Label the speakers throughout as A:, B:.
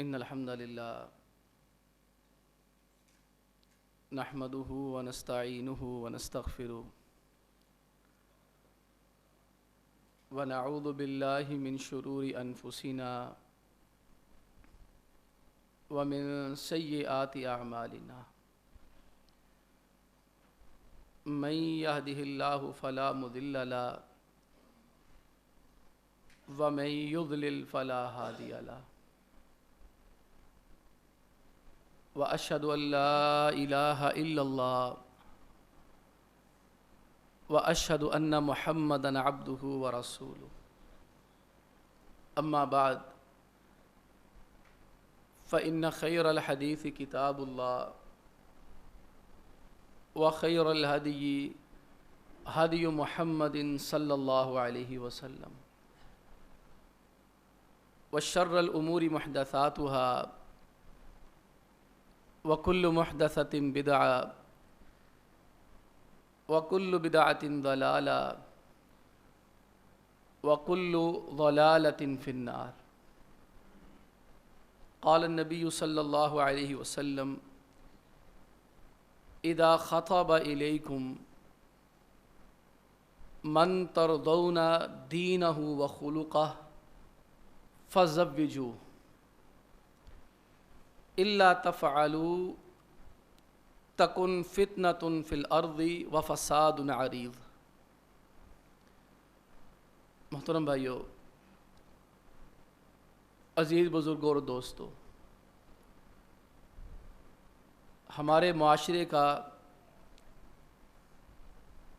A: ان الحمد للہ نحمده ونستعینه ونستغفره ونعوذ باللہ من شرور انفسنا ومن سیئات اعمالنا من يهده الله فلا مضل له ومن يضلل فلا هادي له وأشهد أن لا إله إلا الله وأشهد أن محمدًا عبده ورسوله أما بعد فإن خير الحديث كتاب الله وخير الهدي هدي محمد صلى الله عليه وسلم وشر الأمور محدثاتها وكل محدثة بدعة وكل بدعة ضلالة وكل ضلالة في النار. قال النبي صلى الله عليه وسلم إذا خطب إليكم من ترضون دينه وخلقه فزوجوه إلا تفعلوا تكن فتنة في الأرض وفساد عريض. محترم بھائیو، عزیز بزرگوں اور دوستو، ہمارے معاشرے کا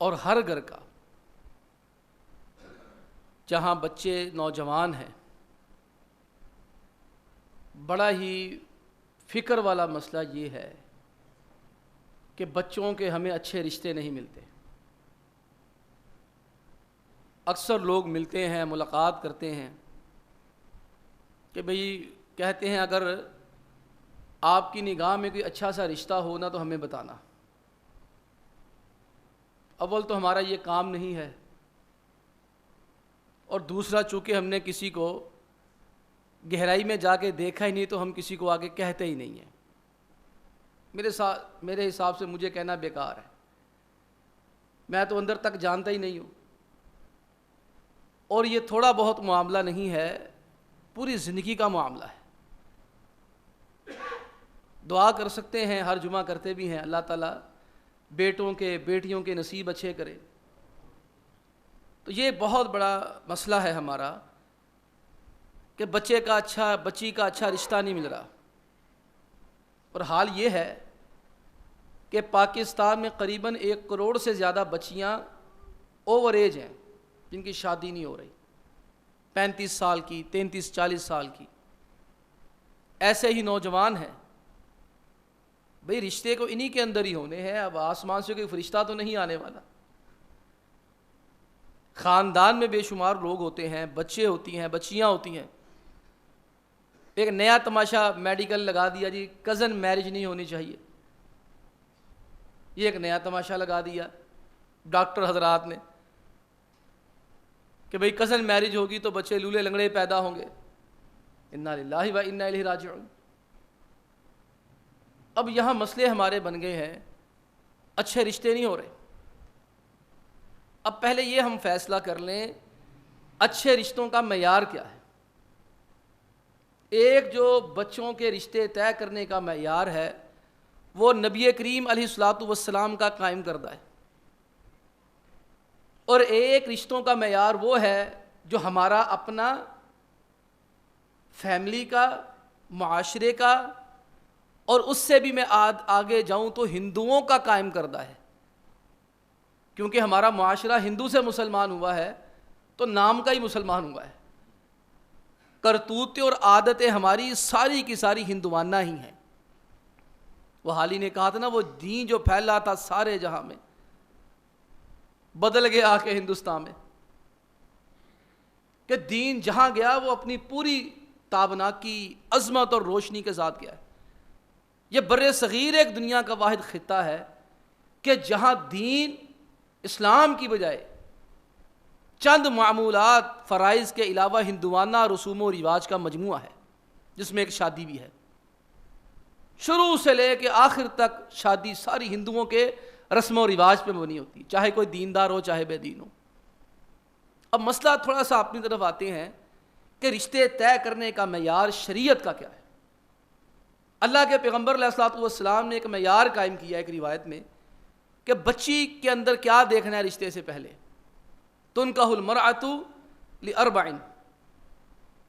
A: اور ہر گھر کا جہاں بچے نوجوان ہیں، بڑا ہی فکر والا مسئلہ یہ ہے کہ بچوں کے ہمیں اچھے رشتے نہیں ملتے. اکثر لوگ ملتے ہیں، ملاقات کرتے ہیں کہ بھئی کہتے ہیں اگر آپ کی نگاہ میں کوئی اچھا سا رشتہ ہو نا تو ہمیں بتانا. اول تو ہمارا یہ کام نہیں ہے، اور دوسرا چونکہ ہم نے کسی کو گہرائی میں جا کے دیکھا ہی نہیں تو ہم کسی کو آگے کہتے ہی نہیں ہیں. میرے حساب سے مجھے کہنا بیکار ہے، میں تو اندر تک جانتا ہی نہیں ہوں. اور یہ تھوڑا بہت معاملہ نہیں ہے، پوری زندگی کا معاملہ ہے. دعا کر سکتے ہیں، ہر جمعہ کرتے بھی ہیں، اللہ تعالیٰ بیٹوں کے بیٹیوں کے نصیب اچھے کرے. تو یہ بہت بڑا مسئلہ ہے ہمارا کہ بچی کا اچھا رشتہ نہیں مل رہا. اور حال یہ ہے کہ پاکستان میں قریباً 1 کروڑ سے زیادہ بچیاں اوور ایج ہیں جن کی شادی نہیں ہو رہی، 35 سال کی، 33-40 سال کی. ایسے ہی نوجوان ہیں. بھئی رشتے کو انہی کے اندر ہی ہونے ہیں، اب آسمان سے کوئی فرشتہ تو نہیں آنے والا. خاندان میں بے شمار لوگ ہوتے ہیں، بچے ہوتی ہیں، بچیاں ہوتی ہیں. ایک نیا تماشا میڈیکل لگا دیا جی، کزن میرج نہیں ہونی چاہیے. یہ ایک نیا تماشا لگا دیا ڈاکٹر حضرات نے کہ بھئی کزن میرج ہوگی تو بچے لولے لنگڑے پیدا ہوں گے. انا للہ و انا الیہ راجعون. اب یہاں مسئلے ہمارے بن گئے ہیں، اچھے رشتے نہیں ہو رہے. اب پہلے یہ ہم فیصلہ کر لیں اچھے رشتوں کا معیار کیا ہے. ایک جو بچوں کے رشتے طے کرنے کا معیار ہے وہ نبی کریم علیہ الصلوۃ والسلام کا قائم کردہ ہے، اور ایک رشتوں کا معیار وہ ہے جو ہمارا اپنا فیملی کا، معاشرے کا، اور اس سے بھی میں آگے جاؤں تو ہندوؤں کا قائم کردہ ہے. کیونکہ ہمارا معاشرہ ہندو سے مسلمان ہوا ہے تو نام کا ہی مسلمان ہوا ہے. کرتوتیں اور عادتیں ہماری ساری کی ساری ہندوانہ ہی ہیں. وہ حالی نے کہا تھا نا، وہ دین جو پھیلا تھا سارے جہاں میں بدل گیا آ کے ہندوستان میں، کہ دین جہاں گیا وہ اپنی پوری تابناکی، عظمت اور روشنی کے ساتھ گیا ہے. یہ بر صغیر ایک دنیا کا واحد خطہ ہے کہ جہاں دین اسلام کی بجائے چند معمولات فرائض کے علاوہ ہندوانہ رسوم و رواج کا مجموعہ ہے. جس میں ایک شادی بھی ہے. شروع سے لے کے آخر تک شادی ساری ہندوؤں کے رسم و رواج پہ مبنی ہوتی ہے، چاہے کوئی دیندار ہو چاہے بے دین ہو. اب مسئلہ تھوڑا سا اپنی طرف آتے ہیں کہ رشتے طے کرنے کا معیار شریعت کا کیا ہے. اللہ کے پیغمبر علیہ الصلوۃ والسلام نے ایک معیار قائم کیا ایک روایت میں کہ بچی کے اندر کیا دیکھنا ہے رشتے سے پہلے. تنکح المرأۃ لاربع،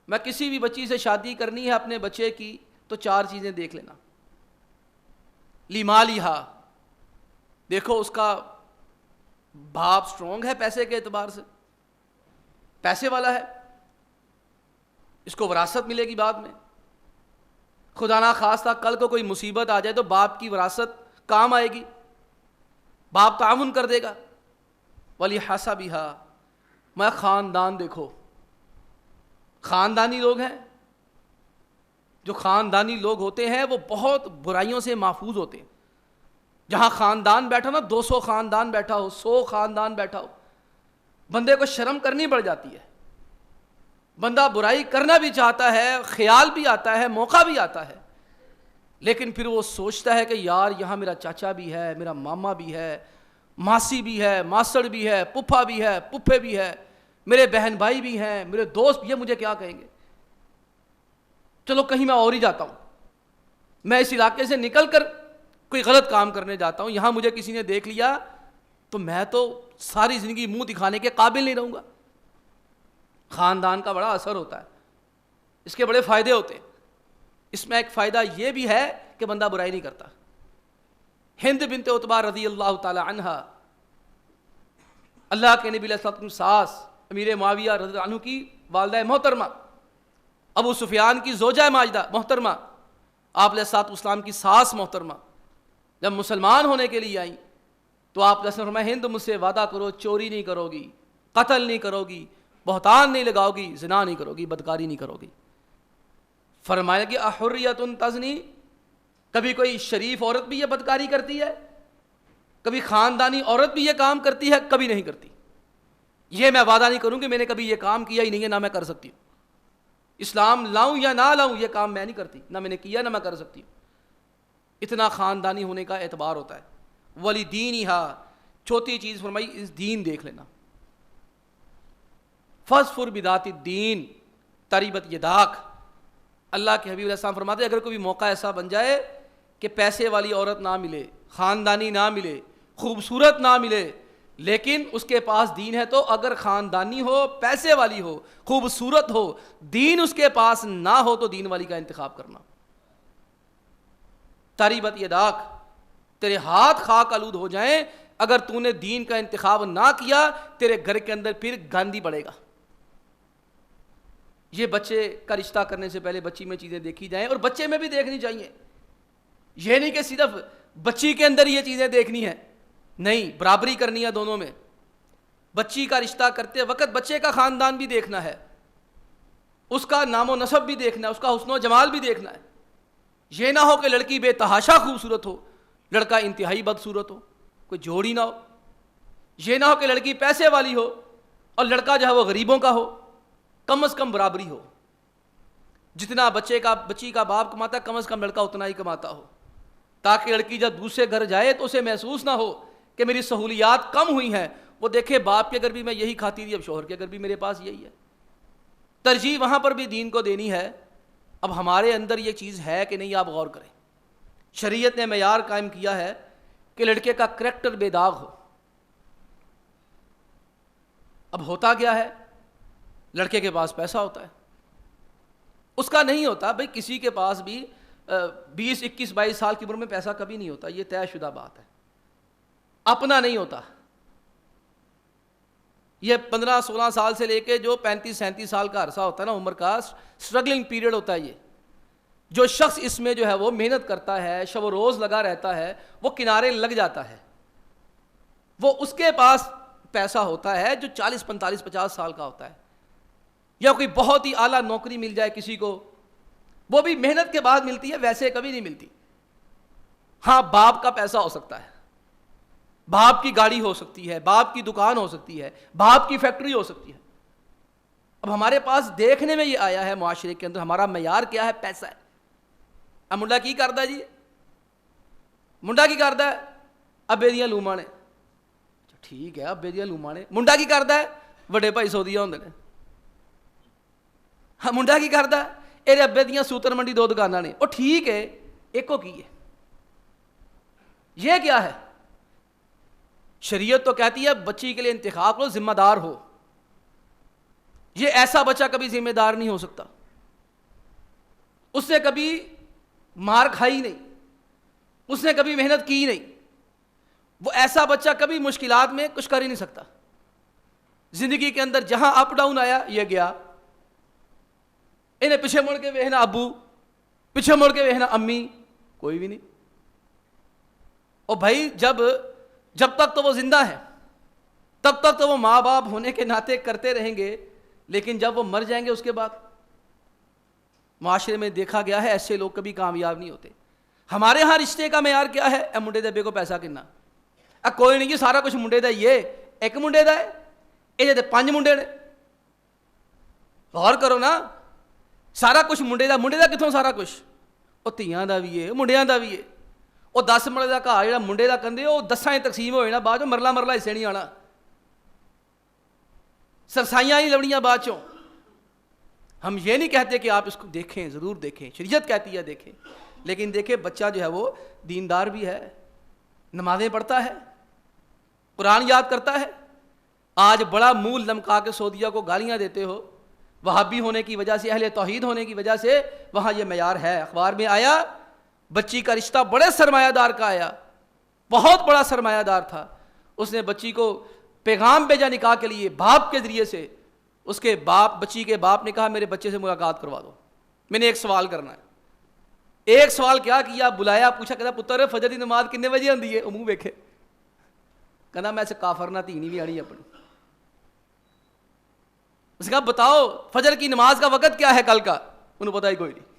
A: میں کسی بھی بچی سے شادی کرنی ہے اپنے بچے کی تو 4 چیزیں دیکھ لینا. لمالہا، دیکھو اس کا باپ سٹرونگ ہے پیسے کے اعتبار سے، پیسے والا ہے، اس کو وراثت ملے گی بعد میں، خدا نہ خواستہ کل کو کوئی مصیبت آ جائے تو باپ کی وراثت کام آئے گی، باپ تعاون کر دے گا. ولحسبھا، میں خاندان دیکھو، خاندانی لوگ ہیں، جو خاندانی لوگ ہوتے ہیں وہ بہت برائیوں سے محفوظ ہوتے ہیں. جہاں خاندان بیٹھا نا، 200 خاندان بیٹھا ہو، 100 خاندان بیٹھا ہو، بندے کو شرم کرنی پڑ جاتی ہے. بندہ برائی کرنا بھی چاہتا ہے، خیال بھی آتا ہے، موقع بھی آتا ہے، لیکن پھر وہ سوچتا ہے کہ یار یہاں میرا چاچا بھی ہے، میرا ماما بھی ہے، ماسی بھی ہے، ماسڑ بھی ہے، پھپھا بھی ہے، پھپھے بھی ہے، میرے بہن بھائی بھی ہیں، میرے دوست، یہ مجھے کیا کہیں گے، چلو کہیں میں اور ہی جاتا ہوں، میں اس علاقے سے نکل کر کوئی غلط کام کرنے جاتا ہوں، یہاں مجھے کسی نے دیکھ لیا تو میں تو ساری زندگی منہ دکھانے کے قابل نہیں رہوں گا. خاندان کا بڑا اثر ہوتا ہے، اس کے بڑے فائدے ہوتے ہیں. اس میں ایک فائدہ یہ بھی ہے کہ بندہ برائی نہیں کرتا. ہند بنت عتبہ رضی اللہ تعالی عنہا، اللہ کے نبی علیہ الصلوۃ والسلام ساس امیر معاویہ رضی اللہ عنہ کی والدہ محترمہ، ابو سفیان کی زوجہ ماجدہ محترمہ، آپ علیہ الصلوۃ والسلام کی ساس محترمہ جب مسلمان ہونے کے لیے آئیں تو آپ علیہ السلام فرمایا ہند مجھ سے وعدہ کرو چوری نہیں کرو گی، قتل نہیں کرو گی، بہتان نہیں لگاؤ گی، زنا نہیں کرو گی، بدکاری نہیں کرو گی. فرمایا کہ احریۃ تزنی، کبھی کوئی شریف عورت بھی یہ بدکاری کرتی ہے، کبھی خاندانی عورت بھی یہ کام کرتی ہے، کبھی نہیں کرتی. یہ میں وعدہ نہیں کروں کہ میں نے کبھی یہ کام کیا ہی نہیں ہے، نہ میں کر سکتی ہوں. اسلام لاؤں یا نہ لاؤں یہ کام میں نہیں کرتی، نہ میں نے کیا نہ میں کر سکتی ہوں. اتنا خاندانی ہونے کا اعتبار ہوتا ہے. وَلِدِينِهَا، چوتھی چیز فرمائی اس دین دیکھ لینا. فَاظْفُرْ بِذَاتِ الدِّينِ تَرِبَتْ يَدَاكَ، اللہ کے حبیب علیہ السلام فرماتے ہیں اگر کوئی موقع ایسا بن جائے کہ پیسے والی عورت نہ ملے، خاندانی نہ ملے، خوبصورت نہ ملے، لیکن اس کے پاس دین ہے، تو اگر خاندانی ہو، پیسے والی ہو، خوبصورت ہو، دین اس کے پاس نہ ہو تو دین والی کا انتخاب کرنا. تریبت یداک، تیرے ہاتھ خاک آلود ہو جائیں اگر تو نے دین کا انتخاب نہ کیا، تیرے گھر کے اندر پھر گاندھی پڑے گا. یہ بچے کا رشتہ کرنے سے پہلے بچی میں چیزیں دیکھی جائیں، اور بچے میں بھی دیکھنی چاہیے. یہ نہیں کہ صرف بچی کے اندر یہ چیزیں دیکھنی ہیں، نہیں، برابری کرنی ہے دونوں میں. بچی کا رشتہ کرتے وقت بچے کا خاندان بھی دیکھنا ہے، اس کا نام و نسب بھی دیکھنا ہے، اس کا حسن و جمال بھی دیکھنا ہے. یہ نہ ہو کہ لڑکی بے تحاشا خوبصورت ہو، لڑکا انتہائی بدصورت ہو، کوئی جوڑی نہ ہو. یہ نہ ہو کہ لڑکی پیسے والی ہو اور لڑکا جو ہے وہ غریبوں کا ہو. کم از کم برابری ہو. جتنا بچی کا باپ کماتا ہے کم از کم لڑکا اتنا ہی کماتا ہو، تاکہ لڑکی جب دوسرے گھر جائے تو اسے محسوس نہ ہو کہ میری سہولیات کم ہوئی ہیں. وہ دیکھے باپ کے گھر بھی میں یہی کھاتی تھی، اب شوہر کے گھر بھی میرے پاس یہی ہے. ترجیح وہاں پر بھی دین کو دینی ہے. اب ہمارے اندر یہ چیز ہے کہ نہیں، آپ غور کریں. شریعت نے معیار قائم کیا ہے کہ لڑکے کا کریکٹر بے داغ ہو. اب ہوتا کیا ہے، لڑکے کے پاس پیسہ ہوتا ہے، اس کا نہیں ہوتا. بھئی کسی کے پاس بھی 20 21 22 سال کی عمر میں پیسہ کبھی نہیں ہوتا، یہ طے شدہ بات ہے. اپنا نہیں ہوتا. یہ 15 16 سال سے لے کے جو 35 37 سال کا عرصہ ہوتا ہے نا، عمر کا اسٹرگلنگ پیریڈ ہوتا ہے. یہ جو شخص اس میں جو ہے وہ محنت کرتا ہے، شب و روز لگا رہتا ہے، وہ کنارے لگ جاتا ہے. وہ اس کے پاس پیسہ ہوتا ہے جو 40 45 50 سال کا ہوتا ہے. یا کوئی بہت ہی اعلیٰ نوکری مل جائے کسی کو، وہ بھی محنت کے بعد ملتی ہے، ویسے کبھی نہیں ملتی. ہاں باپ کا پیسہ ہو سکتا ہے، باپ کی گاڑی ہو سکتی ہے، باپ کی دکان ہو سکتی ہے، باپ کی فیکٹری ہو سکتی ہے، اب ہمارے پاس دیکھنے میں یہ آیا ہے معاشرے کے اندر، ہمارا معیار کیا ہے؟ پیسہ ہے. اب منڈا کی کرتا جی، منڈا کی کرتا ہے؟ ابے دیاں لوماں نے. ٹھیک ہے ابے دیاں لوماں نے. منڈا کی کرتا ہے؟ وڈے بھائی سودیا ہوندے نے. ہاں منڈا کی کرتا ہے؟ یہ ابے دیاں سوتر منڈی 2 دکاناں نے. وہ ٹھیک ہے، ایک کو کی ہے. یہ کیا ہے؟ شریعت تو کہتی ہے بچی کے لیے انتخاب کرو، ذمہ دار ہو. یہ ایسا بچہ کبھی ذمہ دار نہیں ہو سکتا، اس نے کبھی مار کھائی نہیں، اس نے کبھی محنت کی نہیں. وہ ایسا بچہ کبھی مشکلات میں کچھ کر ہی نہیں سکتا. زندگی کے اندر جہاں اپ ڈاؤن آیا یہ گیا. انہیں پیچھے مڑ کے ویکھنا ابو، پیچھے مڑ کے ویکھنا امی، کوئی بھی نہیں. اور بھائی جب تک تو وہ زندہ ہے تب تک تو وہ ماں باپ ہونے کے ناطے کرتے رہیں گے، لیکن جب وہ مر جائیں گے اس کے بعد معاشرے میں دیکھا گیا ہے ایسے لوگ کبھی کامیاب نہیں ہوتے. ہمارے ہاں رشتے کا معیار کیا ہے؟ اے منڈے دے ابے کو پیسہ کنا؟ کوئی نہیں جی سارا کچھ منڈے دا. یہ ایک منڈے دا ہے، یہ 5 منڈے نے. غور کرو نا، سارا کچھ منڈے دا. منڈے دا کتوں سارا کچھ؟ وہ تیاں دا بھی ہے، منڈیاں دا بھی ہے. وہ 10 مرلے دا گھر جڑا منڈے دا کندے وہ 10 تقسیم ہوئے نا، بعد چ مرلہ حصے نہیں آنا، سرسائیاں نہیں لبنیاں بعد چوں. ہم یہ نہیں کہتے کہ آپ اس کو دیکھیں، ضرور دیکھیں، شریعت کہتی ہے دیکھیں، لیکن دیکھیں بچہ جو ہے وہ دیندار بھی ہے، نمازیں پڑھتا ہے، قرآن یاد کرتا ہے. آج بڑا منہ لمکا کے سعودیہ کو گالیاں دیتے ہو، وہابی ہونے کی وجہ سے، اہل توحید ہونے کی وجہ سے وہاں یہ معیار ہے. اخبار میں آیا بچی کا رشتہ بڑے سرمایہ دار کا آیا، بہت بڑا سرمایہ دار تھا. اس نے بچی کو پیغام بھیجا نکاح کے لیے باپ کے ذریعے سے. اس کے باپ، بچی کے باپ نے کہا میرے بچے سے ملاقات کروا دو، میں نے ایک سوال کرنا ہے. ایک سوال کیا کیا؟ بلایا، پوچھا، کہتا پتر فجر کی نماز کنے بجے ہوندی ہے؟ منہ ویکھے، کہنا میں سے کافر نہ تھی نہیں بھی آنی اپنی. اس نے کہا بتاؤ فجر کی نماز کا وقت کیا ہے کل کا؟ انہوں پتہ ہی کوئی نہیں.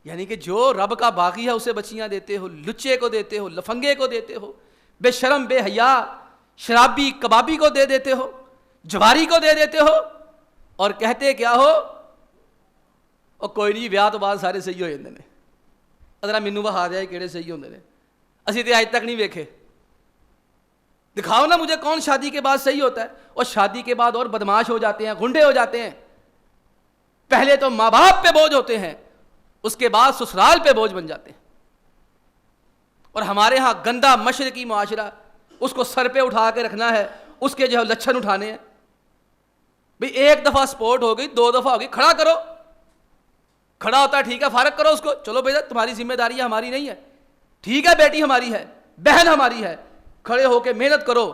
A: یعنی کہ جو رب کا باغی ہے اسے بچیاں دیتے ہو، لچے کو دیتے ہو، لفنگے کو دیتے ہو، بے شرم بے حیا شرابی کبابی کو دے دیتے ہو، جواری کو دے دیتے ہو، اور کہتے کیا ہو؟ اور کوئی نہیں بیاہ تو بعد سارے صحیح ہو جاندے نے. ذرا مینوں بہا دیا کہڑے صحیح ہوندے نے، اسی تے آج تک نہیں ویکھے. دکھاؤ نا مجھے کون شادی کے بعد صحیح ہوتا ہے. اور شادی کے بعد اور بدماش ہو جاتے ہیں، غنڈے ہو جاتے ہیں. پہلے تو ماں باپ پہ بوجھ ہوتے ہیں، اس کے بعد سسرال پہ بوجھ بن جاتے ہیں. اور ہمارے ہاں گندا مشرقی معاشرہ، اس کو سر پہ اٹھا کے رکھنا ہے، اس کے جو ہے لچھن اٹھانے ہیں. بھئی 1 دفعہ سپورٹ ہو گئی، 2 دفعہ ہو گئی، کھڑا کرو. کھڑا ہوتا ہے ٹھیک ہے، فارغ کرو اس کو. چلو بھائی تمہاری ذمہ داری ہے، ہماری نہیں ہے. ٹھیک ہے بیٹی ہماری ہے، بہن ہماری ہے، کھڑے ہو کے محنت کرو.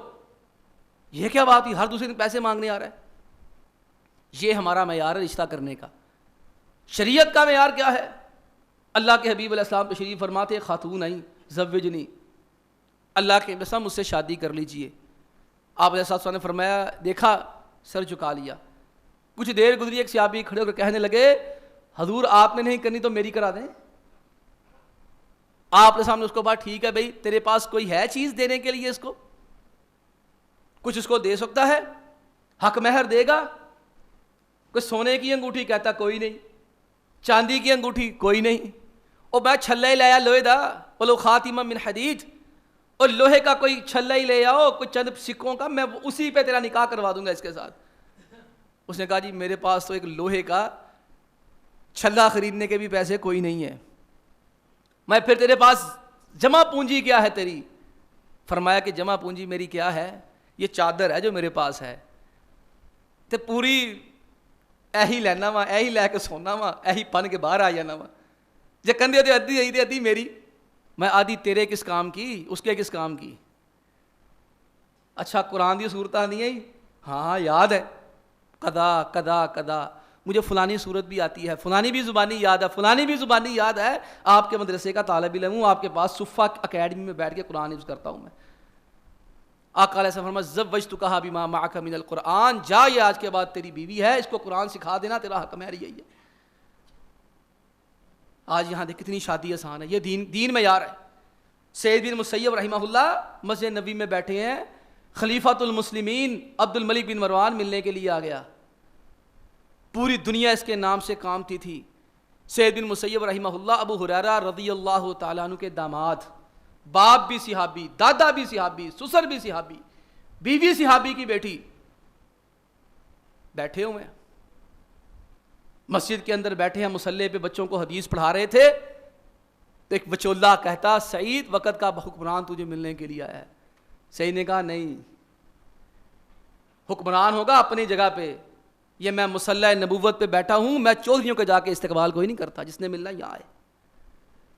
A: یہ کیا بات ہوئی؟ ہر دوسرے دن پیسے مانگنے آ رہا ہے. یہ ہمارا معیار ہے رشتہ کرنے کا. شریعت کا معیار کیا ہے؟ اللہ کے حبیب علیہ السلام تشریف فرماتے خاتون آئیں زوجنی، اللہ کے قسم مجھ سے شادی کر لیجئے. آپ علیہ السلام نے فرمایا، دیکھا سر جھکا لیا. کچھ دیر گزری، ایک صحابی کھڑے ہو کر کہنے لگے حضور آپ نے نہیں کرنی تو میری کرا دیں. آپ علیہ السلام نے اس کو بات ٹھیک ہے بھائی تیرے پاس کوئی ہے چیز دینے کے لیے، اس کو کچھ اس کو دے سکتا ہے، حق مہر دے گا؟ کوئی سونے کی انگوٹھی؟ کہتا کوئی نہیں. چاندی کی انگوٹھی؟ کوئی نہیں. اور میں چھلا ہی لایا لوہے دا، بولو خاتمہ من حدید، اور لوہے کا کوئی چھلا ہی لے آؤ، کوئی چند سکوں کا، میں اسی پہ تیرا نکاح کروا دوں گا اس کے ساتھ. اس نے کہا جی میرے پاس تو ایک لوہے کا چھلا خریدنے کے بھی پیسے کوئی نہیں ہے. میں پھر تیرے پاس جمع پونجی کیا ہے تیری؟ فرمایا کہ جمع پونجی میری کیا ہے؟ یہ چادر ہے جو میرے پاس ہے، تے پوری ایہی لینا وا، ایہی لے کے سونا وا، ایہی پن کے باہر آ جانا وا. جے کندھے تے ادھی آئی تے ادھی میری. میں آدھی تیرے کس کام کی، اس کے کس کام کی؟ اچھا قرآن دی صورتاں نہیں آئی؟ ہاں یاد ہے، قضا قضا قضا. مجھے فلانی صورت بھی آتی ہے، فلانی بھی زبانی یاد ہے، فلانی بھی زبانی یاد ہے. آپ کے مدرسے کا طالب علم ہوں، آپ کے پاس صفہ اکیڈمی میں بیٹھ کے قرآن حفظ کرتا ہوں میں. آقا علیہ السلام فرمایا زوجتکھا بما معک من القرآن، جا یہ آج کے بعد تیری بیوی ہے، اس کو قرآن سکھا دینا، تیرا حق مہر یہی ہے. آج یہاں دیکھ کتنی شادی آسان ہے. یہ دین معیار ہے. سید بن مسیب رحمہ اللہ مسجد نبی میں بیٹھے ہیں، خلیفۃ المسلمین عبد الملک بن مروان ملنے کے لیے آ گیا. پوری دنیا اس کے نام سے کامتی تھی. سعید بن مسیب رحمہ اللہ ابو ہریرہ رضی اللہ تعالیٰ عنہ کے داماد, باپ بھی صحابی, دادا بھی صحابی, سسر بھی صحابی, بیوی صحابی کی بیٹی, بیٹھے ہوئے ہیں مسجد کے اندر, بیٹھے ہیں مصلی پہ, بچوں کو حدیث پڑھا رہے تھے. تو ایک بچولہ کہتا سعید وقت کا حکمران تجھے ملنے کے لیے آیا ہے. سعید نے کہا نہیں, حکمران ہوگا اپنی جگہ پہ, یہ میں مصلی نبوت پہ بیٹھا ہوں, میں چودھریوں کے جا کے استقبال کوئی نہیں کرتا, جس نے ملنا یہاں آئے,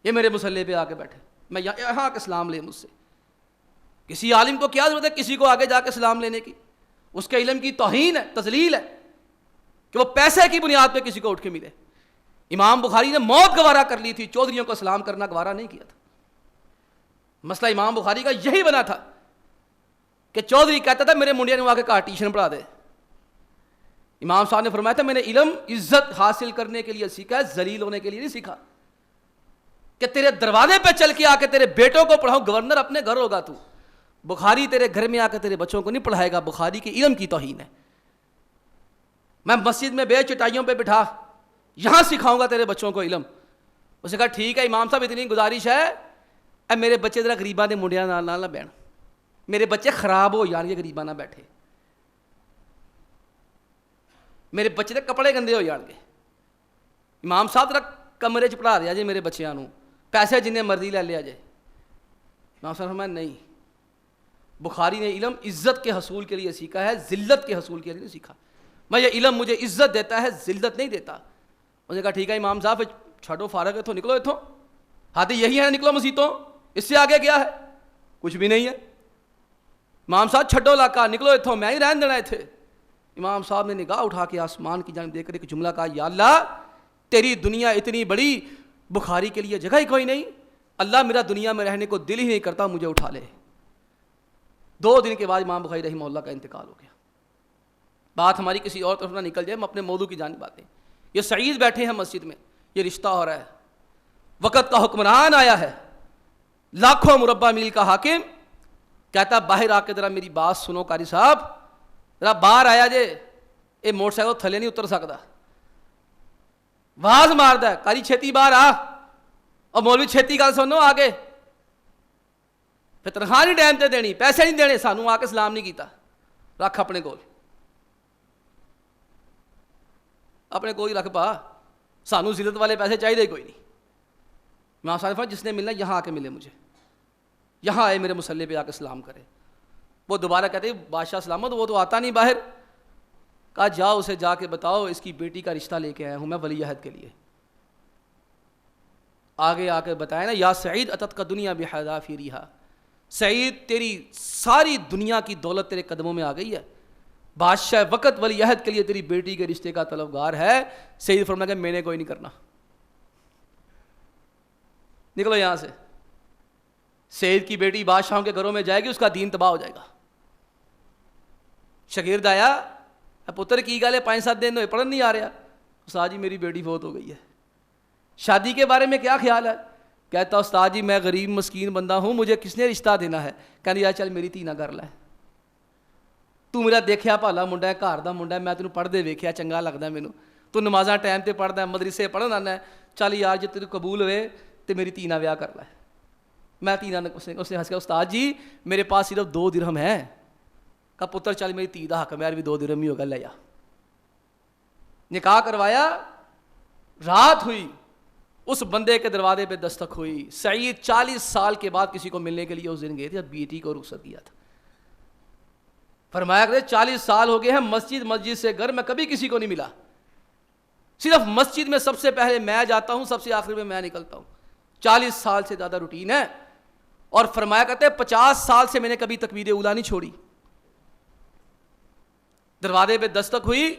A: یہ میرے مصلی پہ آ کے بیٹھے, میں یہاں کے سلام لے مجھ سے. کسی عالم کو کیا ضرورت ہے کسی کو آگے جا کے سلام لینے کی؟ اس کے علم کی توہین ہے, تذلیل ہے کہ وہ پیسے کی بنیاد پہ کسی کو اٹھ کے ملے. امام بخاری نے موت گوارا کر لی تھی, چودھریوں کو سلام کرنا گوارا نہیں کیا تھا. مسئلہ امام بخاری کا یہی بنا تھا کہ چودھری کہتا تھا میرے منڈیا نے وہاں کے کہا ٹیوشن پڑھا دے. امام صاحب نے فرمایا تھا میں نے علم عزت حاصل کرنے کے لیے سیکھا ہے, ذلیل ہونے کے لیے نہیں سیکھا کہ تیرے دروازے پہ چل کے آ کے تیرے بیٹوں کو پڑھاؤں. گورنر اپنے گھر ہوگا تو, بخاری تیرے گھر میں آ کے تیرے بچوں کو نہیں پڑھائے گا. بخاری کے علم کی توہین ہے. میں مسجد میں بے چٹائیوں پہ بٹھا یہاں سکھاؤں گا تیرے بچوں کو علم. اس نے کہا ٹھیک ہے امام صاحب, اتنی گزارش ہے, اے میرے بچے ذرا غریباں دے منڈیاں نال نہ بہن, میرے بچے خراب ہو یار, یہ غریباں نہ بیٹھے, میرے بچے دے کپڑے گندے ہو جان گے. امام صاحب ذرا کمرے چ پڑھا دیا جے میرے بچیاں نوں, پیسے جنہیں مرضی لے لیا جائے. امام صاحب فرمایا نہیں, بخاری نے علم عزت کے حصول کے لیے سیکھا ہے, ذلت کے حصول کے لیے نہیں سیکھا. میں یہ علم مجھے عزت دیتا ہے, ذلت نہیں دیتا. اس نے کہا ٹھیک ہے امام صاحب چھوڑو, فارغ ہے تو نکلو اتھوں, ہاتھ یہی ہے, نکلو مسیتوں, اس سے آگے کیا ہے, کچھ بھی نہیں ہے. امام صاحب چھڈو علاقہ, نکلو اتھوں, میں ہی رہن دینا اتھے. امام صاحب نے نگاہ اٹھا کے آسمان کی جانب دیکھ کر ایک جملہ کہا, یا اللہ تیری دنیا اتنی بڑی, بخاری کے لیے جگہ ہی کوئی نہیں, اللہ میرا دنیا میں رہنے کو دل ہی نہیں کرتا, مجھے اٹھا لے. 2 دن کے بعد امام بخاری رحمہ اللہ کا انتقال ہو گیا. بات ہماری کسی اور طرف نہ نکل جائے, ہم اپنے موضوع کی جانب آتے ہیں. یہ سعید بیٹھے ہیں مسجد میں, یہ رشتہ ہو رہا ہے, وقت کا حکمران آیا ہے, لاکھوں مربع میل کا حاکم, کہتا باہر آ کے ذرا میری بات سنو قاری صاحب, ذرا باہر آیا جے, یہ موٹر سائیکل تھلے نہیں اتر سکتا. واز ماردا ہے, قاری چھیتی باہر آ, اور مولوی چھیتی گل سنو آگے, پھر تنخواہ نہیں ٹائم تے دینی, پیسے نہیں دینے, سانوں آ کے سلام نہیں کیتا, رکھ اپنے کول, اپنے کوئی رکھ پا, سانوں ذلت والے پیسے چاہیے کوئی نہیں. امام صاحب جس نے ملنا یہاں آ کے ملے مجھے, یہاں آئے میرے مصلی پہ آ کے سلام کرے. وہ دوبارہ کہتے بادشاہ سلامت, وہ تو آتا نہیں باہر. کہا جاؤ اسے جا کے بتاؤ اس کی بیٹی کا رشتہ لے کے آیا ہوں میں ولی عہد کے لیے. آگے آ کے بتایا نا, یا سعید اتت کا دنیا بحذا فی ریہا, سعید تیری ساری دنیا کی دولت تیرے قدموں میں آ گئی ہے, بادشاہ وقت ولی عہد کے لیے تیری بیٹی کے رشتے کا طلبگار ہے. سعید فرمایا کہ میں نے کوئی نہیں کرنا, نکلو یہاں سے. سعید کی بیٹی بادشاہوں کے گھروں میں جائے گی, اس کا دین تباہ ہو جائے گا. شاگرد آیا, پتر کی گل ہے 5-7 دن ہوئے پڑھن نہیں آ رہا. استاد جی میری بیٹی فوت ہو گئی ہے, شادی کے بارے میں کیا خیال ہے؟ کہتا استاد جی میں غریب مسکین بندہ ہوں, مجھے کس نے رشتہ دینا ہے؟ کہنے یار چل میری دھی نہ کر لے, تو میرا دیکھیا بھالا منڈا ہے, گھر دا منڈا ہے, میں تینوں پڑھدے ویکھیا چنگا لگدا ہے مینوں, تو نمازاں ٹائم تے پڑھدا ہے, مدرسے پڑھن آنا ہے, چل یار جے تیرے قبول ہوئے تے میری دھی نال ویاہ کر لے. میں دھی نال, اس نے ہنس کے استاد جی میرے پاس صرف 2 درہم ہیں. کہا پتر چل میری دھی دا حق میں, یار بھی 2 درہم ہی ہوگا, لے جا. نکاح کروایا, رات ہوئی, اس بندے کے دروازے پہ دستک ہوئی. سعید 40 سال کے بعد کسی کو ملنے کے لیے اس دن گئے تھے, بیٹی کو رخصت کیا تھا. فرمایا کہ 40 سال ہو گئے ہیں, مسجد سے گھر میں کبھی کسی کو نہیں ملا, صرف مسجد میں سب سے پہلے میں جاتا ہوں, سب سے آخر میں میں نکلتا ہوں. 40 سال سے زیادہ روٹین ہے. اور فرمایا کرتے ہیں 50 سال سے میں نے کبھی تکبیر اولیٰ نہیں چھوڑی. دروازے پہ دستک ہوئی,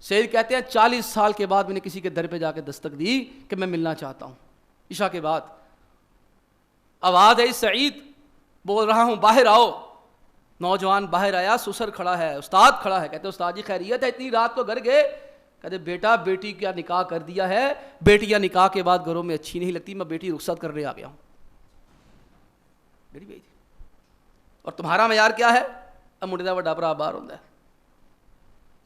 A: سید کہتے ہیں 40 سال کے بعد میں نے کسی کے در پہ جا کے دستک دی کہ میں ملنا چاہتا ہوں. عشاء کے بعد آواز ہے سعید بول رہا ہوں باہر آؤ. نوجوان باہر آیا, سسر کھڑا ہے, استاد کھڑا ہے. کہتے استاد جی خیریت ہے, اتنی رات کو گھر گئے؟ کہتے بیٹا بیٹی کا نکاح کر دیا ہے, بیٹیاں نکاح کے بعد گھروں میں اچھی نہیں لگتی, میں بیٹی رخصت کرنے آ گیا ہوں. بیٹی اور تمہارا معیار کیا ہے؟ ਮੁੰਡੇ ਦਾ ਵੱਡਾ ਭਰਾ ਬਾਹਰ ਹੁੰਦਾ ਹੈ।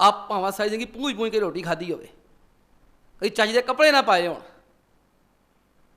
A: ਆਪ ਭਾਵਾਂ ਸਾਰੀ ਜ਼ਿੰਦਗੀ ਪੂੰਝ ਕੇ ਰੋਟੀ ਖਾਧੀ ਹੋਵੇ, ਕਈ ਚੱਜ ਦੇ ਕੱਪੜੇ ਨਾ ਪਾਏ ਹੋਣ,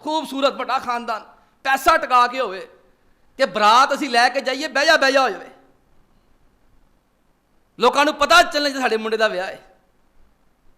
A: ਖੂਬਸੂਰਤ ਵੱਡਾ ਖਾਨਦਾਨ, ਪੈਸਾ ਟਕਾ ਕੇ ਹੋਵੇ ਕਿ ਬਰਾਤ ਅਸੀਂ ਲੈ ਕੇ ਜਾਈਏ ਬਹਿ ਜਾ ਹੋ ਜਾਵੇ, ਲੋਕਾਂ ਨੂੰ ਪਤਾ ਚੱਲਣਾ ਕਿ ਸਾਡੇ ਮੁੰਡੇ ਦਾ ਵਿਆਹ ਹੈ।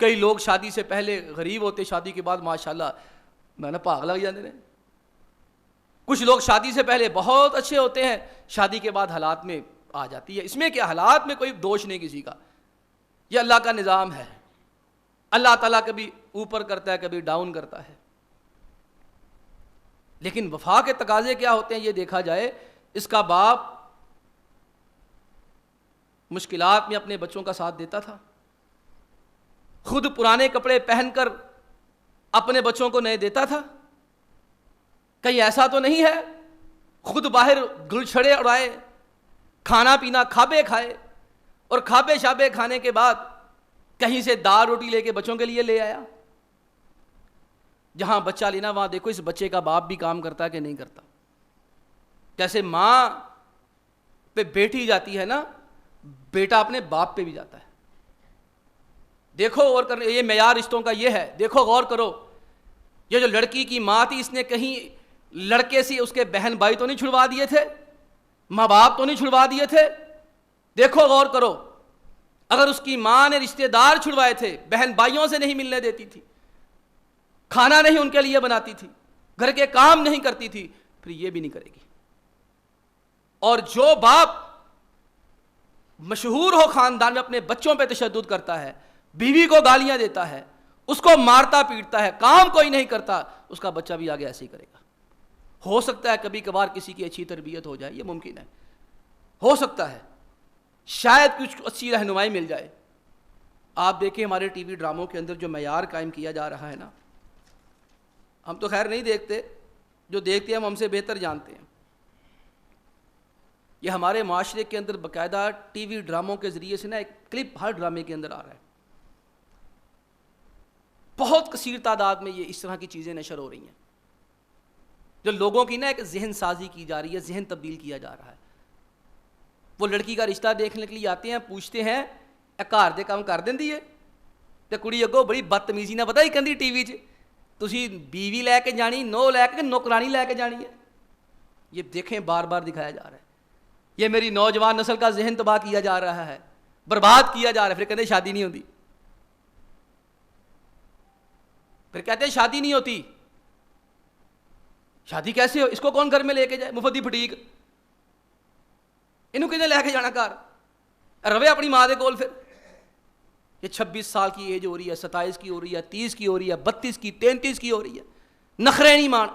A: کئی لوگ شادی سے پہلے غریب ہوتے، شادی کے بعد ماشاءاللہ میں نے پاگ لگ جاتے ہیں. کچھ لوگ شادی سے پہلے بہت اچھے ہوتے ہیں، شادی کے بعد حالات میں آ جاتی ہے. اس میں کیا، حالات میں کوئی دوش نہیں کسی کا، یہ اللہ کا نظام ہے. اللہ تعالیٰ کبھی اوپر کرتا ہے، کبھی ڈاؤن کرتا ہے. لیکن وفا کے تقاضے کیا ہوتے ہیں یہ دیکھا جائے. اس کا باپ مشکلات میں اپنے بچوں کا ساتھ دیتا تھا، خود پرانے کپڑے پہن کر اپنے بچوں کو نئے دیتا تھا. کہیں ایسا تو نہیں ہے خود باہر گل چھڑے اڑائے، کھانا پینا کھابے کھائے، اور کھابے شابے کھانے کے بعد کہیں سے دال روٹی لے کے بچوں کے لیے لے آیا. جہاں بچہ لینا وہاں دیکھو اس بچے کا باپ بھی کام کرتا ہے کہ نہیں کرتا. جیسے ماں پہ بیٹی جاتی ہے نا، بیٹا اپنے باپ پہ بھی جاتا ہے. دیکھو غور کرنے، یہ معیار رشتوں کا یہ ہے. دیکھو غور کرو، یہ جو لڑکی کی ماں تھی اس نے کہیں لڑکے سے اس کے بہن بھائی تو نہیں چھڑوا دیے تھے، ماں باپ تو نہیں چھڑوا دیے تھے. دیکھو غور کرو، اگر اس کی ماں نے رشتہ دار چھڑوائے تھے، بہن بھائیوں سے نہیں ملنے دیتی تھی، کھانا نہیں ان کے لیے بناتی تھی، گھر کے کام نہیں کرتی تھی، پھر یہ بھی نہیں کرے گی. اور جو باپ مشہور ہو خاندان میں اپنے بچوں پہ تشدد کرتا ہے، بیوی کو گالیاں دیتا ہے، اس کو مارتا پیٹتا ہے، کام کوئی نہیں کرتا، اس کا بچہ بھی آگے ایسے ہی کرے گا. ہو سکتا ہے کبھی کبھار کسی کی اچھی تربیت ہو جائے، یہ ممکن ہے، ہو سکتا ہے شاید کچھ اچھی رہنمائی مل جائے. آپ دیکھیں ہمارے ٹی وی ڈراموں کے اندر جو معیار قائم کیا جا رہا ہے نا، ہم تو خیر نہیں دیکھتے، جو دیکھتے ہیں ہم سے بہتر جانتے ہیں. یہ ہمارے معاشرے کے اندر باقاعدہ ٹی وی ڈراموں کے ذریعے سے نا ایک کلپ ہر ڈرامے کے اندر آ رہا ہے. بہت کثیر تعداد میں یہ اس طرح کی چیزیں نشر ہو رہی ہیں، جو لوگوں کی نا ایک ذہن سازی کی جا رہی ہے، ذہن تبدیل کیا جا رہا ہے. وہ لڑکی کا رشتہ دیکھنے کے لیے آتے ہیں، پوچھتے ہیں گھر دے کام کر دینی ہے، تو کڑی اگوں بڑی بدتمیزی نہ پتہ ہی کہندی ٹی وی 'چ تسی بیوی لے کے جانی، نو لے کے نوکرانی لے کے جانی ہے. یہ دیکھیں بار بار دکھایا جا رہا ہے. یہ میری نوجوان نسل کا ذہن تباہ کیا جا رہا ہے، برباد کیا جا رہا ہے. پھر کہتے ہیں شادی نہیں ہوتی، پھر کہتے ہیں شادی نہیں ہوتی. شادی کیسے ہو؟ اس کو کون گھر میں لے کے جائے؟ مفتی فٹیک انہوں کتنے لے کے جانا گھر؟ روے اپنی ماں دے کول. پھر یہ 26 سال کی ایج ہو رہی ہے، 27 کی ہو رہی ہے، 30 کی ہو رہی ہے، 32 کی، 33 کی ہو رہی ہے، نخرے نہیں مان.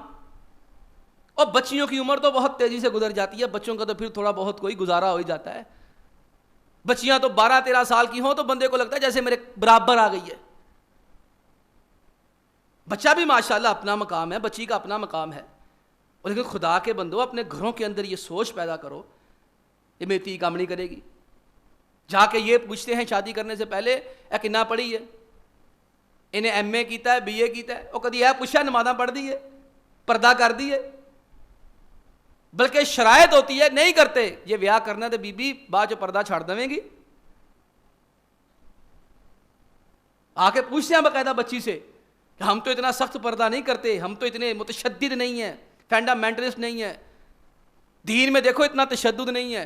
A: اور بچیوں کی عمر تو بہت تیزی سے گزر جاتی ہے، بچوں کا تو پھر تھوڑا بہت کوئی گزارا ہو ہی جاتا ہے. بچیاں تو 12-13 سال کی ہوں تو بندے کو لگتا ہے جیسے میرے برابر آ گئی ہے. بچہ بھی ماشاءاللہ اپنا مقام ہے، بچی کا اپنا مقام ہے. لیکن خدا کے بندو اپنے گھروں کے اندر یہ سوچ پیدا کرو، یہ میری تھی کام نہیں کرے گی. جا کے یہ پوچھتے ہیں شادی کرنے سے پہلے اے کنا پڑھی ہے، انہیں ایم اے کیتا ہے، بی اے کیتا ہے، وہ کدی یہ پوچھا نمازاں پڑھ دی ہے، پردہ کر دی ہے؟ بلکہ شرائط ہوتی ہے نہیں کرتے، یہ بیاہ کرنا تو بی بی بعد جو پردہ چھاڑ دویں گی. آ کے پوچھتے ہیں باقاعدہ بچی سے کہ ہم تو اتنا سخت پردہ نہیں کرتے، ہم تو اتنے متشدد نہیں ہیں، فنڈامنٹلسٹ نہیں ہیں، دین میں دیکھو اتنا تشدد نہیں ہے.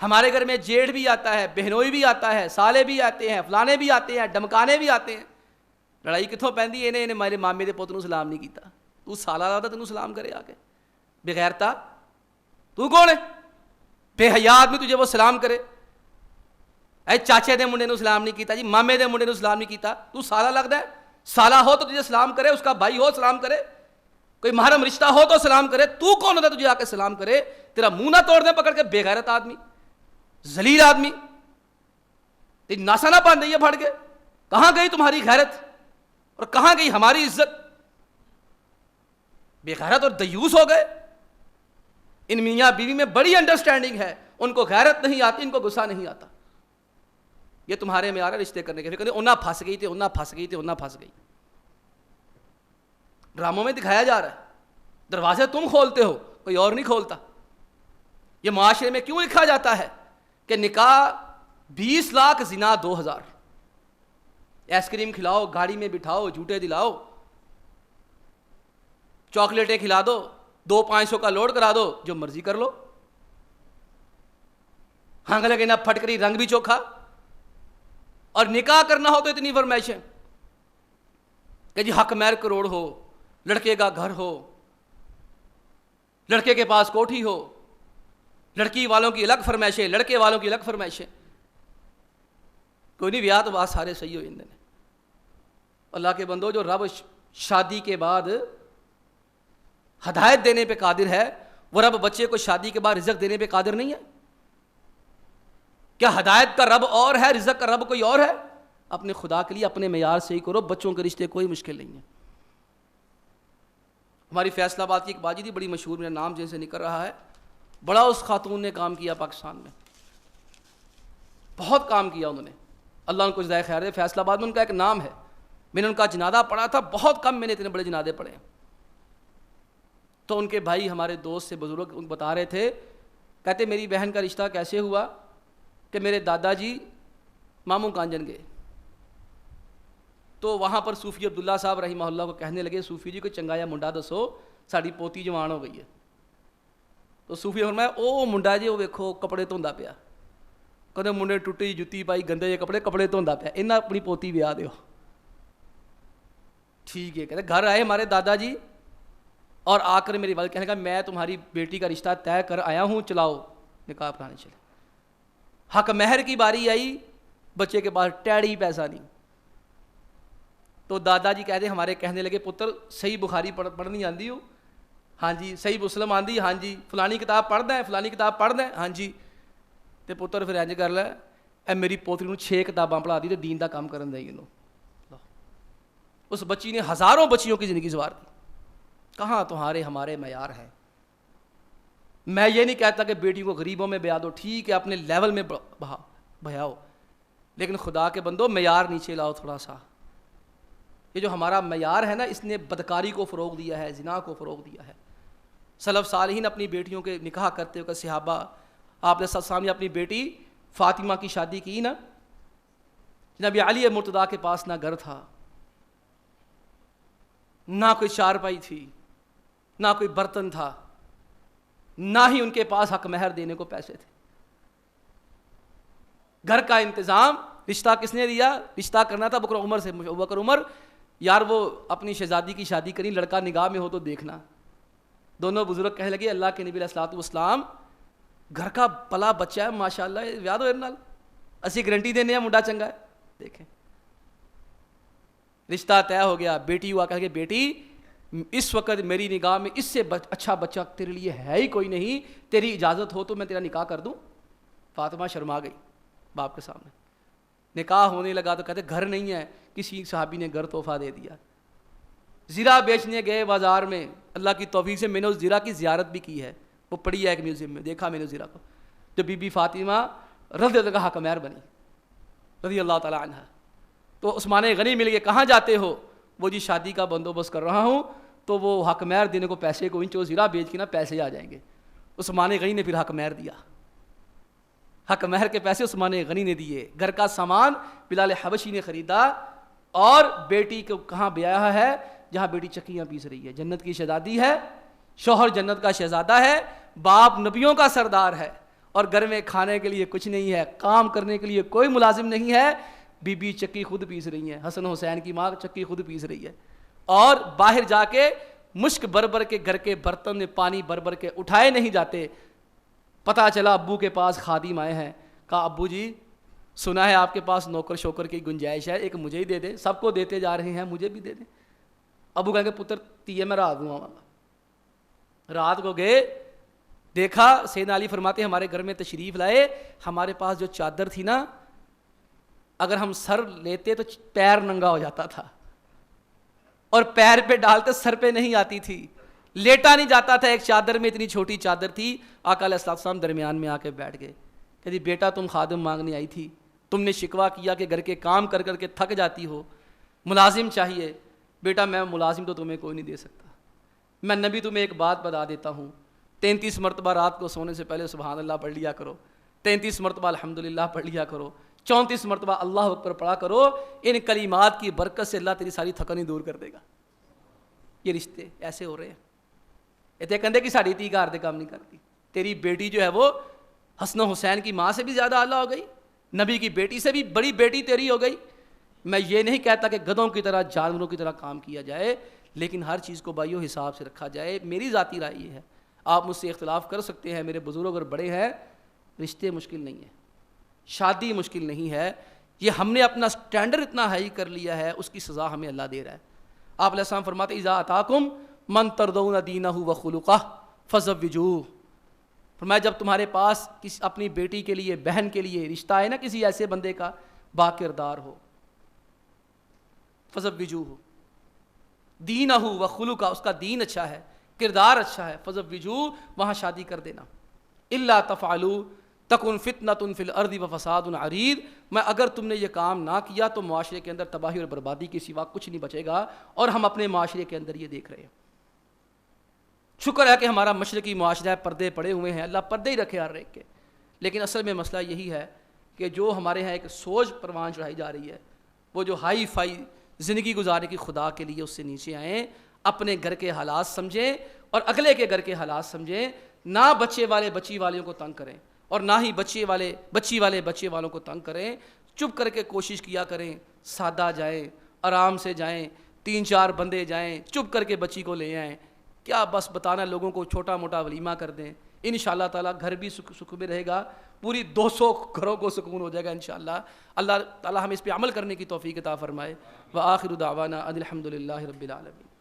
A: ہمارے گھر میں جیڑ بھی آتا ہے، بہنوئی بھی آتا ہے، سالے بھی آتے ہیں، فلانے بھی آتے ہیں، ڈمکانے بھی آتے ہیں. لڑائی کتوں پہنتی انہیں میرے مامے دے پوت نوں سلام نہیں کیتا، تو سالہ لاتا تینوں سلام کرے آ کے بغیرتا؟ تو کون ہے بے حیا آدمی تجھے وہ سلام کرے؟ اے چاچے دے منڈے نوں سلام نہیں کیتا جی، مامے دے منڈے نوں سلام نہیں کیتا، تو سالہ لگتا ہے؟ سالہ ہو تو تجھے سلام کرے، اس کا بھائی ہو سلام کرے، کوئی محرم رشتہ ہو تو سلام کرے. تو کون ہوتا تجھے آ کے سلام کرے؟ تیرا منہ نہ توڑ دیں پکڑ کے، بے غیرت آدمی، ذلیل آدمی، تیری ناسا نہ باندھ دئیے پھڑ کے. کہاں گئی تمہاری غیرت اور کہاں گئی ہماری عزت؟ بے غیرت اور دیوس ہو گئے. ان میاں بیوی میں بڑی انڈرسٹینڈنگ ہے، ان کو غیرت نہیں آتی، ان کو غصہ نہیں آتا. یہ تمہارے معیار ہے رشتے کرنے کے. پھر کہتے ہیں انہاں پھنس گئی تھی، انہاں پھنس گئی تھی، انہاں پھنس گئی. ڈراموں میں دکھایا جا رہا ہے، دروازے تم کھولتے ہو، کوئی اور نہیں کھولتا. یہ معاشرے میں کیوں لکھا جاتا ہے کہ نکاح 20 لاکھ، زنا 2000؟ آئس کریم کھلاؤ، گاڑی میں بٹھاؤ، جھوٹے دلاؤ، چاکلیٹیں کھلا دو، 200-500 کا لوڈ کرا دو، جو مرضی کر لو. ہنگ لگے نہ پھٹکری، رنگ بھی چوکھا. اور نکاح کرنا ہو تو اتنی فرمائشیں کہ جی حق مہر کروڑ ہو، لڑکے کا گھر ہو، لڑکے کے پاس کوٹھی ہو، لڑکی والوں کی الگ فرمائشیں، لڑکے والوں کی الگ فرمائشیں. کوئی نہیں، بیاہ تو بات سارے صحیح ہو جاندے نے. اللہ کے بندو، جو رب شادی کے بعد ہدایت دینے پہ قادر ہے، وہ رب بچے کو شادی کے بعد رزق دینے پہ قادر نہیں ہے؟ کیا ہدایت کا رب اور ہے، رزق کا رب کوئی اور ہے؟ اپنے خدا کے لیے اپنے معیار سے ہی کرو. بچوں کے رشتے کوئی مشکل نہیں ہے. ہماری فیصل آباد کی ایک باجی تھی بڑی مشہور، میرا نام جن سے نکل رہا ہے، بڑا اس خاتون نے کام کیا پاکستان میں، بہت کام کیا انہوں نے، اللہ ان کو جزائے خیر دے. فیصل آباد میں ان کا ایک نام ہے. میں نے ان کا جنازہ پڑھا تھا، بہت کم میں نے اتنے بڑے جنازے پڑھے ہیں. تو ان کے بھائی ہمارے دوست سے بزرگ بتا رہے تھے، کہتے میری بہن کا رشتہ کیسے ہوا کہ میرے دادا جی ماموں کانجن گئے، تو وہاں پر صوفی عبداللہ صاحب رحمہ اللہ کو کہنے لگے، صوفی جی کو چنگایا منڈا دسو، ساڑی پوتی جوان ہو گئی ہے. تو صوفی نے فرمایا او منڈا جی وہ ویکھو کپڑے دھوندا پیا، کدے منڈے ٹوٹی جُتی پائی گندے جے کپڑے دھوندا پیا، انہاں اپنی پوتی ویاہ دیو. ٹھیک ہے. کہتے گھر آئے ہمارے دادا جی اور آ کر میری والد کہنے لگا میں تمہاری بیٹی کا رشتہ طے کر آیا ہوں، چلاؤ نکاح پڑھانے چلے. حق مہر کی باری آئی، بچے کے پاس ٹیڑی پیسہ نہیں. تو دادا جی کہتے ہمارے کہنے لگے پتر صحیح بخاری پڑھنی آندی ہو؟ ہاں جی. صحیح مسلم آندی؟ ہاں جی. فلانی کتاب پڑھدا ہے؟ فلانی کتاب پڑھدا ہے؟ ہاں جی. تے پتر پھر انج کر لے، اے میری پوتری نوں 6 کتاباں پڑھا دی تے دین دا کام کرن دئی. اس بچی نے ہزاروں بچیوں کی زندگی سنوار دی. کہاں تمہارے ہمارے معیار ہیں؟ میں یہ نہیں کہتا کہ بیٹیوں کو غریبوں میں بیاہ دو، ٹھیک ہے اپنے لیول میں بہاؤ، لیکن خدا کے بندو معیار نیچے لاؤ تھوڑا سا. یہ جو ہمارا معیار ہے نا، اس نے بدکاری کو فروغ دیا ہے، زنا کو فروغ دیا ہے. سلف صالحین اپنی بیٹیوں کے نکاح کرتے ہوئے صحابہ، آپ نے سامنے اپنی بیٹی فاطمہ کی شادی کی نا، جناب علی مرتضیٰ کے پاس نہ گھر تھا، نہ کوئی چارپائی تھی، نہ کوئی برتن تھا، نہ ہی ان کے پاس حق مہر دینے کو پیسے تھے. گھر کا انتظام، رشتہ کس نے دیا؟ رشتہ کرنا تھا بکر عمر سے. بکر عمر یار وہ اپنی شہزادی کی شادی کریں، لڑکا نگاہ میں ہو تو دیکھنا. دونوں بزرگ کہنے لگے اللہ کے نبی علیہ الصلوۃ والسلام گھر کا بلا بچہ ہے ماشاءاللہ، یاد ہو نال اسی گارنٹی دینے ہیں منڈا چنگا ہے. دیکھیں رشتہ طے ہو گیا. بیٹی ہوا، کہہ کہ بیٹی اس وقت میری نگاہ میں اس سے اچھا بچہ تیرے لیے ہے ہی کوئی نہیں، تیری اجازت ہو تو میں تیرا نکاح کر دوں. فاطمہ شرما گئی باپ کے سامنے. نکاح ہونے لگا تو کہتے گھر نہیں ہے، کسی صحابی نے گھر تحفہ دے دیا. زیرہ بیچنے گئے بازار میں، اللہ کی توفیق سے میں نے اس زیرہ کی زیارت بھی کی ہے، وہ پڑی ہے ایک میوزیم میں، دیکھا میں نے زیرہ کو. جو بی بی فاطمہ رضی اللہ عنہا حق مہر بنی رضی اللہ تعالی عنہ. تو عثمان غنی مل گئے، کہاں جاتے ہو؟ وہ جی شادی کا بندوبست کر رہا ہوں. تو وہ حق مہر دینے کو پیسے کو انچو زیرہ بیچ کے نا پیسے آ جائیں گے. عثمان غنی نے پھر حق مہر دیا، حق مہر کے پیسے عثمان غنی نے دیے. گھر کا سامان بلال حبشی نے خریدا، اور بیٹی کو کہاں بیاہ ہے؟ جہاں بیٹی چکیاں پیس رہی ہے. جنت کی شہزادی ہے، شوہر جنت کا شہزادہ ہے، باپ نبیوں کا سردار ہے، اور گھر میں کھانے کے لیے کچھ نہیں ہے، کام کرنے کے لیے کوئی ملازم نہیں ہے. بی بی چکی خود پیس رہی ہیں، حسن حسین کی ماں چکی خود پیس رہی ہے، اور باہر جا کے مشک بربر کے گھر کے برتن میں پانی بربر کے اٹھائے نہیں جاتے. پتہ چلا ابو کے پاس خادم آئے ہیں، کہا ابو جی سنا ہے آپ کے پاس نوکر شوکر کی گنجائش ہے، ایک مجھے ہی دے دیں، سب کو دیتے جا رہے ہیں مجھے بھی دے دیں. ابو کہیں گے پتر تیے میں رات دوں گا. رات کو گئے، دیکھا سیدنا علی فرماتے ہمارے گھر میں تشریف لائے، ہمارے پاس جو چادر تھی نا، اگر ہم سر لیتے تو پیر ننگا ہو جاتا تھا، اور پیر پہ ڈالتے سر پہ نہیں آتی تھی، لیٹا نہیں جاتا تھا. ایک چادر میں اتنی چھوٹی چادر تھی. آقا علیہ السلام درمیان میں آ کے بیٹھ گئے کہ جی بیٹا تم خادم مانگنے آئی تھی، تم نے شکوہ کیا کہ گھر کے کام کر کر کے تھک جاتی ہو، ملازم چاہیے. بیٹا میں ملازم تو تمہیں کوئی نہیں دے سکتا، میں نبی تمہیں ایک بات بتا دیتا ہوں، 33 مرتبہ رات کو سونے سے پہلے سبحان اللہ پڑھ لیا کرو، 33 مرتبہ الحمدللہ پڑھ لیا کرو، 34 مرتبہ اللہ اکبر پڑھا کرو. ان کلمات کی برکت سے اللہ تیری ساری تھکنی دور کر دے گا. یہ رشتے ایسے ہو رہے ہیں. یہ کہندے کہ ساڑی تھی گھر دے کام نہیں کرتی. تیری بیٹی جو ہے وہ حسن و حسین کی ماں سے بھی زیادہ اعلیٰ ہو گئی، نبی کی بیٹی سے بھی بڑی بیٹی تیری ہو گئی. میں یہ نہیں کہتا کہ گدھوں کی طرح جانوروں کی طرح کام کیا جائے, لیکن ہر چیز کو بھائیو حساب سے رکھا جائے. میری ذاتی رائے یہ ہے, آپ مجھ سے اختلاف کر سکتے ہیں, میرے بزرگ اگر بڑے ہیں, رشتے مشکل نہیں ہیں, شادی مشکل نہیں ہے, یہ ہم نے اپنا سٹینڈرڈ اتنا ہائی کر لیا ہے, اس کی سزا ہمیں اللہ دے رہا ہے. آپ علیہ السلام فرماتے ہیں اذا اتاکم من ترضون دینہ وخلقہ فزوجوہ. فرمایا جب تمہارے پاس اپنی بیٹی کے لیے, بہن کے لیے رشتہ ہے نا کسی ایسے بندے کا با کردار ہو, فزوجوہ, دینہ وخلقہ, اس کا دین اچھا ہے, کردار اچھا ہے, فزوجوہ, وہاں شادی کر دینا. الا تفعلوا تکن فتنۃ فی الارض وفساد عریض. میں اگر تم نے یہ کام نہ کیا تو معاشرے کے اندر تباہی اور بربادی کے سوا کچھ نہیں بچے گا, اور ہم اپنے معاشرے کے اندر یہ دیکھ رہے ہیں. شکر ہے کہ ہمارا مشرقی معاشرہ ہے, پردے پڑے ہوئے ہیں, اللہ پردے ہی رکھے ہر ایک کے, لیکن اصل میں مسئلہ یہی ہے کہ جو ہمارے ہاں ایک سوچ پروان چڑھائی جا رہی ہے, وہ جو ہائی فائی زندگی گزارنے کی خدا کے لیے اس سے نیچے آئیں, اپنے گھر کے حالات سمجھیں اور اگلے کے گھر کے حالات سمجھیں. نہ بچے والے بچی والیوں کو تنگ کریں, اور نہ ہی بچی والے بچے والوں کو تنگ کریں. چپ کر کے کوشش کیا کریں, سادہ جائیں, آرام سے جائیں, 3-4 بندے جائیں, چپ کر کے بچی کو لے آئیں. کیا بس بتانا لوگوں کو, چھوٹا موٹا ولیمہ کر دیں, انشاءاللہ تعالیٰ گھر بھی سکھ میں رہے گا, پوری 200 گھروں کو سکون ہو جائے گا انشاءاللہ. اللہ تعالیٰ ہمیں اس پہ عمل کرنے کی توفیق عطا فرمائے. وآخر دعوانا ان الحمد للہ رب العالمین.